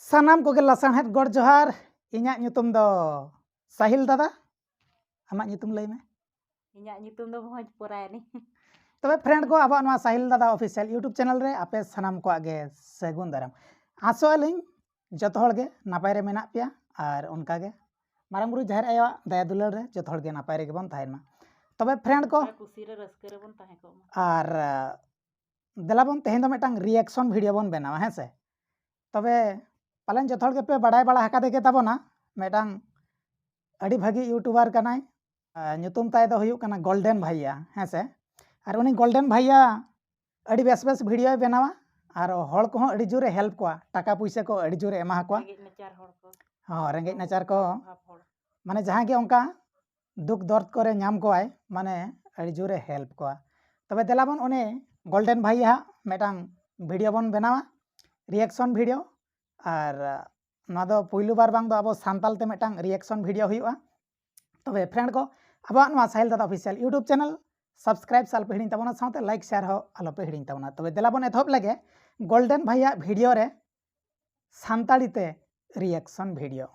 सानाम Koge लासाणहेद God जोहार इᱧᱟᱜ ᱧᱩᱛᱩᱢ ᱫᱚ साहिल दादा आमाग ᱧᱩᱛᱩम लay में इᱧᱟᱜ ᱧᱩᱛᱩम ᱫᱚ ᱢᱚᱡᱽ ᱯᱚᱨᱟᱭᱱᱤ तबे फ्रेंड को अब नवा साहिल दादा ऑफिशियल यूट्यूब चैनल रे आपे सानाम को आगे सगुन दाराम आसो अलिंग जतो हर गे नापाय रे मेना पिया और उनका गे मारांग गुरु जाहिर आया दया दुलार रे जतो हर गे नापाय रे गेबन ताहेमा तबे फ्रेंड को खुशी रे रस्के रे बन ताहे को और देलाबन तेहेन दो मेटांग रिएक्शन वीडियो बन बनावा है से तबे पालन जतो हर गे पे बड़ाय बड़ा हका देके ताबोना मेटांग अड़ी भागी यूट्यूबर कनाय ᱧᱩᱛᱩᱢ ताय दो हुयुक कना गोल्डन भैया है से और उनी गोल्डन भैया अड़ी बेस बेस वीडियो बनावा और हड़ को अड़ी जोरे हेल्प को टाका पैसा को अड़ी जोरे एमा को हाँ रेंगे नाचार को माने जहाँ के उनका दुख दर्द करे नाम को आए माने अड़ी जोरे हेल्प को तबे देलाबन उनी गोल्डन भैया मेटांग वीडियो बन बनावा रिएक्शन वीडियो और ना दो पहिलु बार बांग दो अब सानताल ते मेटांग रिएक्शन वीडियो हुयुआ तबे फ्रेंड को अब नवा साहिल दादा ऑफिशियल यूट्यूब चैनल सब्सक्राइब साल पे हिड़ी तबना साथे लाइक शेयर हो आलो पे हिड़ी तबना तबे देलाबन एथब लगे गोल्डन भैया वीडियो रे सानताली ते रिएक्शन वीडियो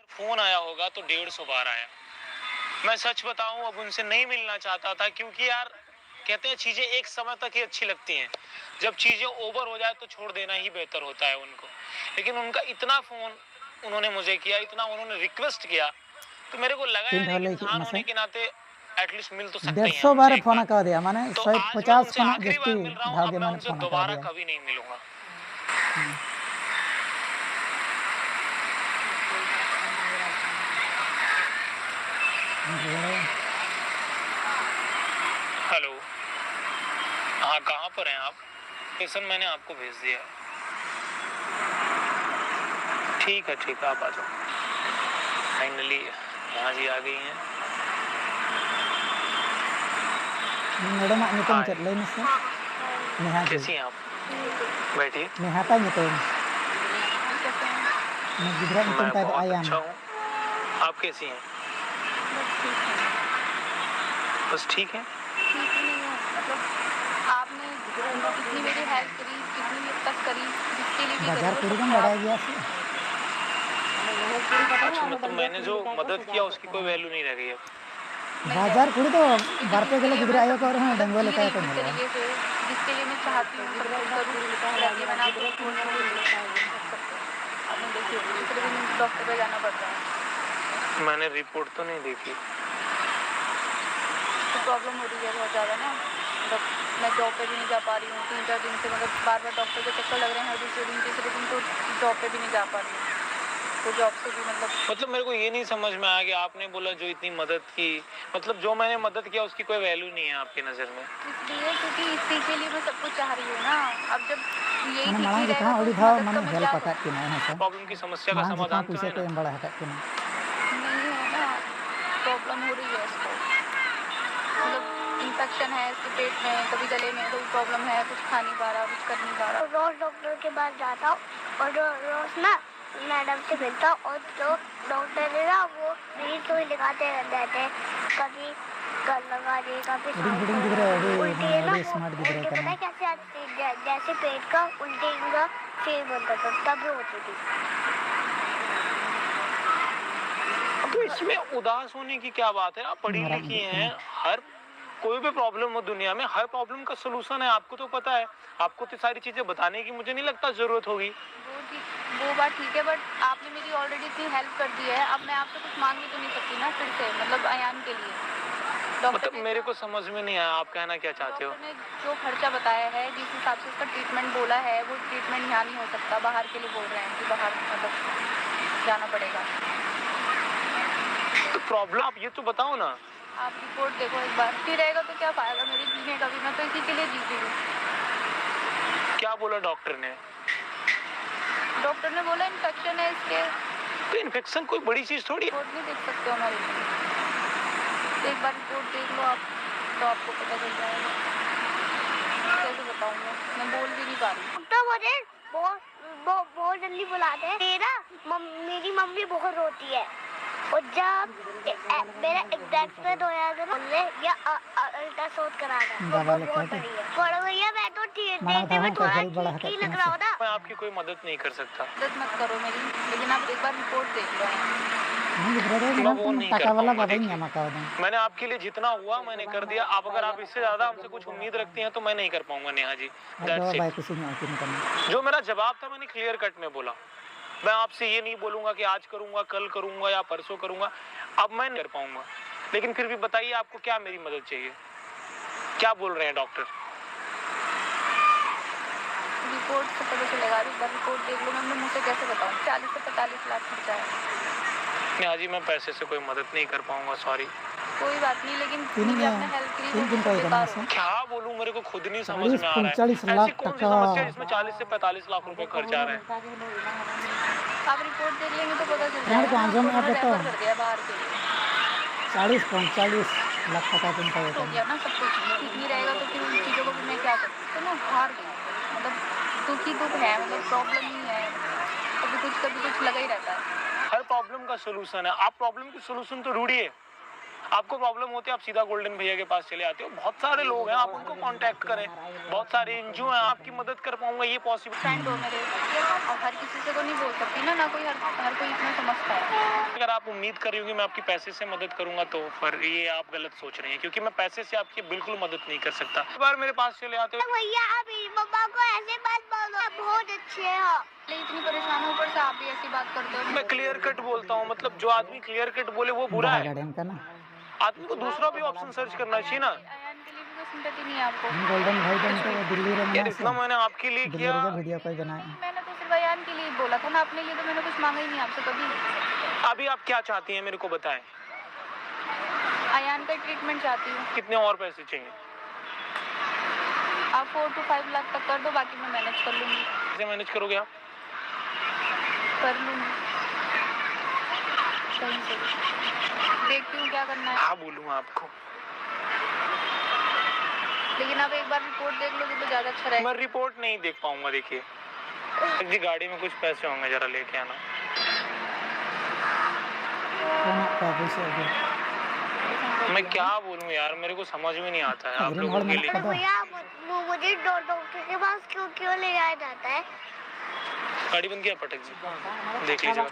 फोन आया होगा तो 150 बार आया। मैं सच बताऊं अब उनसे नहीं मिलना चाहता था क्योंकि यार कहते हैं चीजें एक समय तक ही अच्छी लगती हैं, जब चीजें ओवर हो जाए तो छोड़ देना ही बेहतर होता है उनको। लेकिन उनका इतना फोन उन्होंने मुझे किया, इतना उन्होंने रिक्वेस्ट किया तो मेरे को लगा यार इंसान होने के नाते एटलीस्ट मिल तो सकते हैं। 150 बार फोन कर दिया माने 150 को आखिरी बार मिल रहा हूं, अब मैं उनसे दोबारा कभी नहीं मिलूंगा। हेलो, हाँ कहाँ पर हैं आप? लोकेशन मैंने आपको भेज दिया। ठीक है आप आ जाओ। फाइनली यहाँ जी आ गई हैं। मैडम ᱧᱩᱛᱩᱢ चेक लay में से नेहा कैसी हैं आप? बैठिए। नेहा का ᱧᱩᱛᱩम मैं गिदरा ᱧᱩᱛᱩम ताय दो आयान। अच्छा हूँ, आप कैसी हैं? बस ठीक है। ठीक नहीं है मतलब आपने कितनी मेरी हेल्प करी, कितनी मेरे तक करी, जिसके लिए भी बाजार पूरी कम बढ़ा गया से अच्छा मतलब मैंने जो मदद किया उसकी कोई वैल्यू नहीं रह गई है। बाजार पूरी तो बारते गले गिदरा आयो को रहा डंगवा लेता है तो मिला जिसके लिए मैं चाहती हूँ सब कुछ करूँ ताकि मैं आपको डॉक्टर पे जाना पड़ता है। मैंने रिपोर्ट तो नहीं देखी। तो प्रॉब्लम हो रही है बहुत ज़्यादा ना, मतलब मैं जॉब पे भी नहीं जा पा रही हूँ 3-4 दिन से, मतलब बार बार डॉक्टर के चक्कर लग रहे हैं, हर दूसरे दिन तीसरे दिन तो जॉब पे भी नहीं जा पा रही हूँ। तो जॉब से भी मतलब मेरे को ये नहीं समझ में आया कि आपने बोला जो इतनी मदद की, मतलब जो मैंने मदद किया उसकी कोई वैल्यू नहीं है आपकी नज़र में? इसलिए क्योंकि इसी के लिए मैं सब कुछ चाह रही हूँ ना। अब जब यही ठीक माने ही दिखा रहेगा ओडी तो था मदद माने तो मैं हेल्प क्या पकड़ के ना है सर प्रॉब्लम की समस्या का समाधान तो पैसे है को ना? एम बड़ा हटा के ना नहीं है ना, प्रॉब्लम हो रही है इसको, मतलब इन्फेक्शन है इसके पेट में, कभी गले में कोई प्रॉब्लम है, कुछ खा नहीं पा रहा, कुछ कर नहीं पा रहा। रोज डॉक्टर के पास जाता हूँ और रोज ना मैडम से मिलता हूँ और जो डॉक्टर है ना वो मेरी सुई दिखाते रहते हैं, कभी कर लगा दे, कभी उल्टी है ना उल्टी पता है कैसे आती है, जैसे पेट का उल्टी का फेर बनता था तब होती थी। तो इसमें उदास होने की क्या बात है? आप पढ़ी लिखी हैं, हर कोई भी प्रॉब्लम हो दुनिया में हर प्रॉब्लम का सोल्यूशन है, आपको तो पता है। आपको तो सारी चीजें बताने की मुझे नहीं लगता जरूरत होगी। वो बात ठीक है, बट आपने मेरी ऑलरेडी इतनी हेल्प कर दी है, अब मैं आपसे कुछ मांग भी तो नहीं सकती ना फिर से, मतलब अयान के लिए। मतलब मेरे को समझ में नहीं आया आप कहना क्या चाहते हो? डॉक्टर ने जो खर्चा बताया है, जिस हिसाब से उसका ट्रीटमेंट बोला है, वो ट्रीटमेंट यहाँ नहीं हो सकता, बाहर के लिए बोल रहे हैं कि बाहर मतलब जाना पड़ेगा। तो प्रॉब्लम आप ये तो बताओ ना। आप रिपोर्ट देखो एक बार, फिर रहेगा तो क्या फायदा मेरी जीने का भी, मैं तो इसी के लिए जीती हूँ। क्या बोला डॉक्टर ने? डॉक्टर ने बोला इन्फेक्शन है इसके। तो इन्फेक्शन कोई बड़ी चीज थोड़ी है। रिपोर्ट नहीं देख सकते हमारी, एक बार रिपोर्ट देख लो आप तो आपको पता चल जाएगा। कैसे बताऊंगा, मैं बोल भी नहीं पा रही। तो मुझे बहुत जल्दी बुलाते हैं। मेरी मम्मी बहुत रोती है और जब मेरा एग्जाम होया था ना बोले या अल्ट्रासाउंड कराना दवा वो लेके बहुत बढ़िया बड़ा भैया मैं तो ठीक माना देखने में था थोड़ा हेल्प बड़ा ठीक ही हटक लग रहा होता मैं आपकी कोई मदद नहीं कर सकता। मदद मत करो मेरी, लेकिन आप एक बार रिपोर्ट देख लो। नहीं ब्रदर मैं ना वो तुम नहीं टाका कर वाला पाऊंगा, बताई देखिए। ना मका दम मैंने आपके लिए जितना हुआ मैंने कर दिया। आप अगर आप इससे ज्यादा हमसे कुछ उम्मीद रखती हैं तो मैं नहीं कर पाऊंगा नेहा जी। दवा That's बाय it। कुछ नहीं आती करना जो मेरा जवाब था मैंने क्लियर कट में बोला। मैं आपसे ये नहीं बोलूंगा कि आज करूंगा, कल करूंगा या परसों करूंगा। अब मैं नहीं कर पाऊंगा, लेकिन फिर भी बताइए आपको क्या मेरी मदद चाहिए? क्या बोल रहे हैं डॉक्टर? रिपोर्ट से पता चलेगा, एक बार रिपोर्ट देख लो। मैं अपने मुँह से कैसे बताऊँ? 40 से 45 लाख खर्चा है। नेहा जी मैं पैसे से कोई मदद नहीं कर पाऊंगा, सॉरी। कोई बात नहीं, लेकिन तीन मुझे में अपने हेल्थ के लिए 3 दिन वो का बेकार इतना हो। से क्या बोलूं, मेरे को खुद नहीं समझ 40 में आ रहा है। 45 ऐसी लाख कौन सी टका समस्या है जिसमें 40 से 45 लाख रुपए खर्च आ रहे हैं? आप रिपोर्ट देख लेंगे तो पता चल यार जाएगा को ना, आंजो में आपको आप तो रेफर कर दिया बाहर के लिए। 40 45 लाख टका तुम का हो वेतन गया ना सब कुछ, ठीक नहीं रहेगा तो फिर उन चीज़ों को भी मैं क्या करूँ? तो मैं हार गई, मतलब दुख ही दुख है, मतलब प्रॉब्लम ही है, कभी कुछ लगा ही रहता है। हर प्रॉब्लम का सोल्यूशन है। आप प्रॉब्लम की सोल्यूशन तो ढूंढिए। आपको प्रॉब्लम होती है आप सीधा गोल्डन भैया के पास चले आते हो। बहुत सारे लोग हैं, आप उनको कांटेक्ट करें। बहुत सारे एनजीओ हैं, आपकी मदद कर पाऊंगा ये पॉसिबल। फ्रेंड हो मेरे, और हर किसी से तो नहीं बोल सकती ना, ना कोई हर कोई इतना समझता है। अगर आप उम्मीद कर रही होंगी मैं आपकी पैसे से मदद करूंगा तो फिर ये आप गलत सोच रही हैं, क्योंकि मैं पैसे से आपकी बिल्कुल मदद नहीं कर सकता। एक बार मेरे पास चले आते हो। भैया आप मेरी मम्मा को ऐसे मत बोलो आप बहुत अच्छे हो इतनी परेशान हो, ऊपर से आप भी ऐसी बात करते हो। मैं क्लियर कट बोलता हूँ, मतलब जो आदमी क्लियर कट बोले वो बुरा बड़ा है। गार्डन का ना आदमी को दूसरा भी ऑप्शन सर्च करना चाहिए ना। अयान के लिए भी कोई सिंपैथी नहीं है आपको। गोल्डन भाई तुम तो दिल्ली रे यार मना इतना से मैंने आपके लिए दिल्ली किया। रे वीडियो कोई बनाए मैंने तो सिर्फ अयान के लिए बोला था ना, अपने लिए तो मैंने कुछ मांगा ही नहीं आपसे कभी। अभी आप क्या चाहती हैं मेरे को बताएं? अयान का ट्रीटमेंट चाहती हूँ। कितने और पैसे चाहिए? आप 4 to 5 लाख तक कर दो, बाकी मैं मैनेज कर लूँगी। कैसे मैनेज करोगे आप? कर लूँगी कहीं से भी। देखती हूँ क्या करना है, हाँ बोलूँ आपको। लेकिन आप एक बार रिपोर्ट देख लोगे तो ज़्यादा अच्छा रहेगा। मैं रिपोर्ट नहीं देख पाऊंगा। देखिए जी गाड़ी में कुछ पैसे होंगे, जरा लेके आना। कौन का पैसे है मैं क्या बोलूं यार, मेरे को समझ में नहीं आता है आप ग्रीन लोगों हॉल के में लिए। ना भैया वो मुझे डॉक्टर के पास क्यों ले जाया जाता है गाड़ी बंद किया पटक जी, देख लीजिएगा।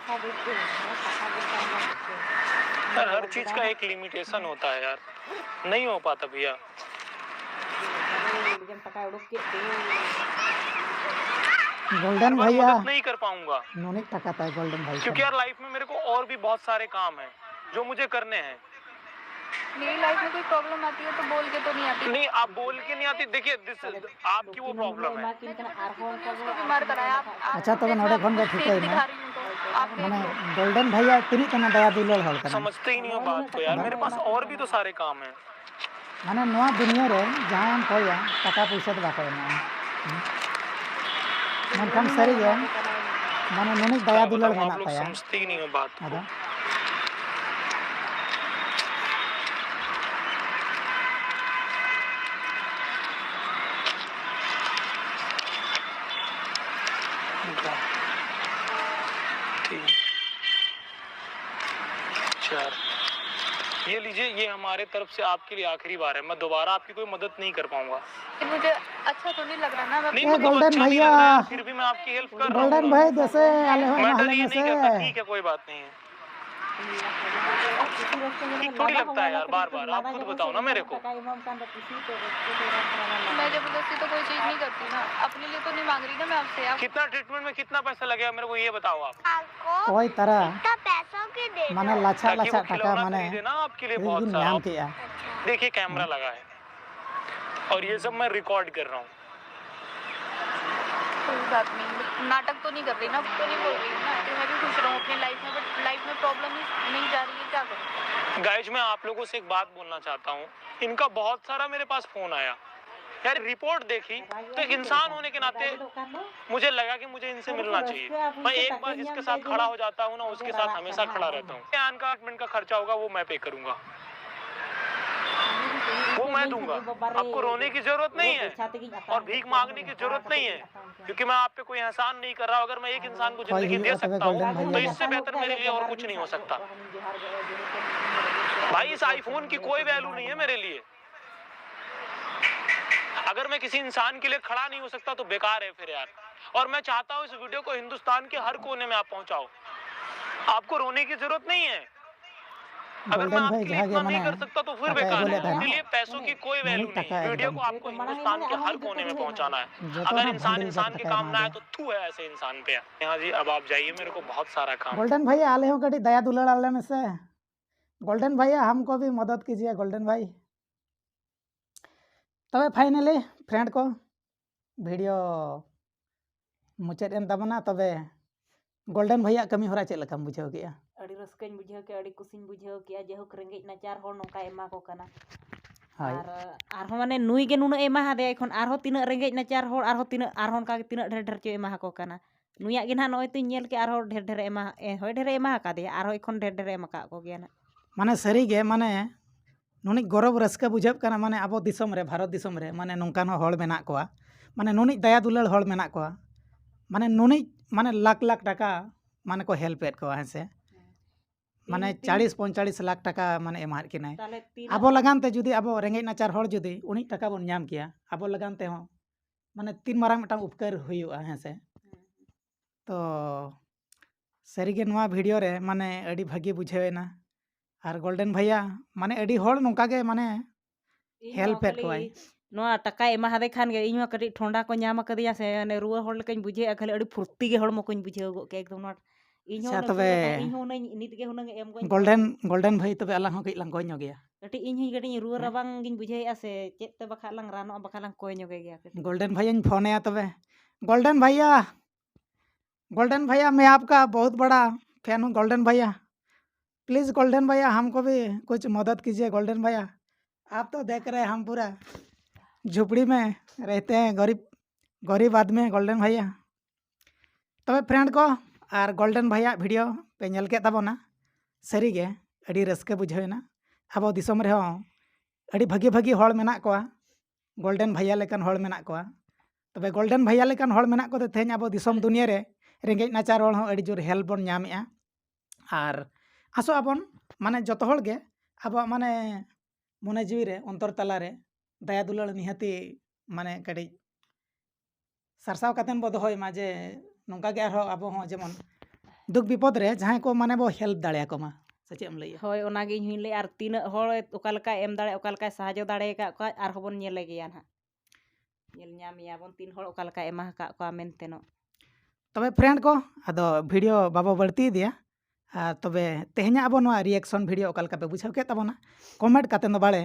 यार हर चीज का एक लिमिटेशन होता है यार, नहीं हो पाता भैया। गोल्डन मैं भैया मदद नहीं कर पाऊंगा, नोनिक टका था गोल्डन भाई क्योंकि यार लाइफ में मेरे को और भी बहुत सारे काम हैं जो मुझे करने हैं। मेरी लाइफ में कोई प्रॉब्लम आती है तो बोल के तो नहीं आती। नहीं आप बोल के नहीं आती। देखिए आपकी वो प्रॉब्लम है। उसको बीमार कराया आप अच्छा तो नोडे फोन का ठीक है दिखा ना रही हूँ तो आप देख माने लो। गोल्डन भैया तिनी तना दया दुलर हल करना समझते ही नहीं हो बात को यार। मेरे पास और भी तो सारे काम हैं। माने नोआ दुनिया रे जहां हम कोया टका पैसा तो बाको ना मनखान सरी गे माने नोनिक दया दुलर बताऊं, मेना आप लोग पाया समझते ही नहीं हो बात को। अदा ठीक। चार ये लीजिए, ये हमारे तरफ से आपके लिए आखिरी बार है। मैं दोबारा आपकी कोई मदद नहीं कर पाऊंगा। कि मुझे अच्छा तो नहीं लग रहा ना। मैं नहीं ए, मतलब गोल्डन अच्छा नहीं भैया। लग रहा है, फिर भी मैं आपकी हेल्प कर रहा हूँ। गोल्डन भाई जैसे आले हो मैटर महल ये में नहीं से करता। ठीक है कोई बात नहीं है। थोड़ी लगता है यार बार बार। आप खुद बताओ ना मेरे को। मैं जबरदस्ती तो कोई चीज नहीं करती ना, अपने लिए तो नहीं मांग रही ना मैं आपसे। आप कितना ट्रीटमेंट में कितना पैसा लगेगा मेरे को ये बताओ आप। आपको कोई तरह इतना पैसा क्यों दे रहे माने हो? लाछा ताकि लाछा वो टका खिलौना माने खरीदे ना आपके लिए बहुत नाम सारा। किया देखिए कैमरा लगा है और ये सब मैं रिकॉर्ड कर रहा हूँ। कोई बात नहीं, नाटक तो नहीं कर रही ना, तो नहीं बोल रही हूँ ना कि मैं भी खुश रहूँ अपनी लाइफ में, बट लाइफ में प्रॉब्लम ही नहीं जा रही है, क्या करूँ? गाइज मैं आप लोगों से एक बात बोलना चाहता हूँ। इनका बहुत सारा मेरे पास फोन आया यार, रिपोर्ट देखी तो एक इंसान होने के नाते मुझे लगा कि मुझे इनसे मिलना चाहिए। मैं एक बार जिसके साथ खड़ा हो जाता हूँ ना, उसके साथ हमेशा खड़ा रहता हूँ। का 8 मिनट का खर्चा होगा वो मैं पे करूंगा। वो मैं दूंगा। आपको रोने की जरूरत नहीं है और भीख मांगने की जरूरत नहीं है, क्योंकि मैं आप पे कोई एहसान नहीं कर रहा। अगर मैं एक इंसान को जिंदगी दे सकता हूँ तो इससे बेहतर मेरे लिए और कुछ नहीं हो सकता। भाई इस आईफोन की कोई वैल्यू नहीं है मेरे लिए। अगर मैं किसी इंसान के लिए खड़ा नहीं हो सकता तो बेकार है फिर यार। और मैं चाहता हूँ इस वीडियो को हिंदुस्तान के हर कोने में आप पहुंचाओ। आपको रोने की जरूरत नहीं है। अगर मैं आपके लिए इतना नहीं कर सकता तो फिर बेकार है। इसके लिए पैसों की कोई वैल्यू नहीं है। वीडियो को आपको हिंदुस्तान के हर कोने में पहुंचाना है। अगर इंसान इंसान के काम ना आए तो थू है ऐसे इंसान पे। हाँ जी, अब आप जाइए, मेरे को बहुत सारा काम। गोल्डन भैया आले हो कटी दया दुलार आले में से। गोल्डन भैया हमको भी मदद कीजिए गोल्डन भाई। तबे फाइनली फ्रेंड को वीडियो मुचाद एन तबना। तबे गोल्डन भैया कमी होरा चेक लकम बुझाव गया? अड़ी रस्काኝ बुझाव के अड़ी कुसिኝ बुझाव के जेहुक रेंगेज नाचार होड़ नोका एमा को कना हाय आरहो माने नुई के नुना एमा हादे एखन आरहो तिना रेंगेज नाचार होड़ आरहो तिना आरहो का तिना ढेर ढेर चो एमा को कना नुया गे ना नय तो नेल के आरहो ढेर ढेर एमा होय ढेर एमा का दे आरहो एखन ढेर ढेर एमा का को गया ना। माने सरी गे माने नुनी गौरव रस्का बुझाव कना। माने आबो दिसम रे भारत दिसम रे माने नोंकान होड़ मेना कोआ। माने नुनी दया दुलार होड़ मेना कोआ। माने नुनी माने लाख लाख टाका माने को हेल्प एड कोआ हेसे। माने 40-45 लाख टाका माने एमार किनाय। आबो लगानते जुदी आबो रेंगेज नाचार होड़ जुदी उनी टाका बोन नाम किया आबो लगानते हो माने तीन मारांग मिटांग उपकार हुयुआ हेसे। तो सरीगे नोआ वीडियो रे माने अड़ी भागी बुझेवेना। और गोल्डन भैया माने अड़ी होड़ नोंका गे माने हेल्प एड कोआय। नोआ टाका एमा हादे खान गे इñो कटी ठोंडा को नाम कदिया से ने रुआ होड़ लेकन बुझे खाली अड़ी फुर्ती गे होड़ मकोñ बुझेव गो के एकदम नोट इñो अच्छा तबे इñो नित गे हुनंग एम गो गोल्डन भाई तबे अलांग हो कई लांग गोñ गया। कटी इñ कटी रुआ रबांग गिन बुझे से चेत ते बखा लांग रानो बखा लांग कोय ᱧᱚᱜ गया कटी गोल्डन भैया फोन है तबे गोल्डन भैया मैं आपका बहुत बड़ा फैन हूँ। गोल्डन भैया प्लीज़ गोल्डन भैया हमको भी कुछ मदद कीजिए। गोल्डन भैया आप तो देख रहे हैं हम पूरा झुपड़ी में रहते हैं, गरीब आदमी। गोल्डन भैया तबे फ्रेंड को और गोल्डन भैया वीडियो पे नेल के ताबोना सरी गे अड़ी रस्के बुझेना। अब दिसम रे अड़ी भागी भागी होड़ मेना कोआ गोल्डन भैया लेकन होड़ मेना कोआ। तबे गोल्डन भैया लेकन होड़ मेना को तेज अब दिसम दुनिया रे रेंगेज नाचार होड़ हो अड़ी जोर हेल्प बोन नामेआ। और आसो आबन माने जतो होड़ गे अब माने मने जीवी रे अंतर तला रे दया दुलार निहाती माने कड़ी सरसाव कातेन बो दोहय मा जे नोंका गे आरो अब हो जेमन दुख विपद रे जहां को माने बो हेल्प दाड़िया को मा से चेम लैया। होय ओना गे इñ ले आर तीन होड़ ओका लका एम दाड़े ओका लका सहायता दाड़े का को आर होबन नेले गया ना नेल ᱧᱟᱢᱤया बन तीन होड़ ओका लका एमा का को मेनतेनो। तबे फ्रेंड को अदो वीडियो बाबा बढ़ती दिया। तबे तेहना अब नोआ रिएक्शन वीडियो ओका लका पे बुझाव के ताबोना कमेंट कातेन दो बाड़े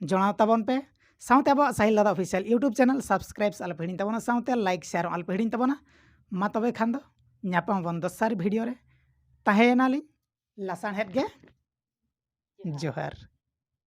जणाव ताबोन पे। साउते अब साहिल दादा ऑफिशियल यूट्यूब चैनल सब्सक्राइब आल पेहिड़ी ताबोना साउते लाइक शेयर आल पेहिड़ी ताबोना। मा तबे खान दो ᱧᱟᱯᱟᱢ बन दोसर वीडियो रे ताहेनाली लासाण हेड गे जोहार।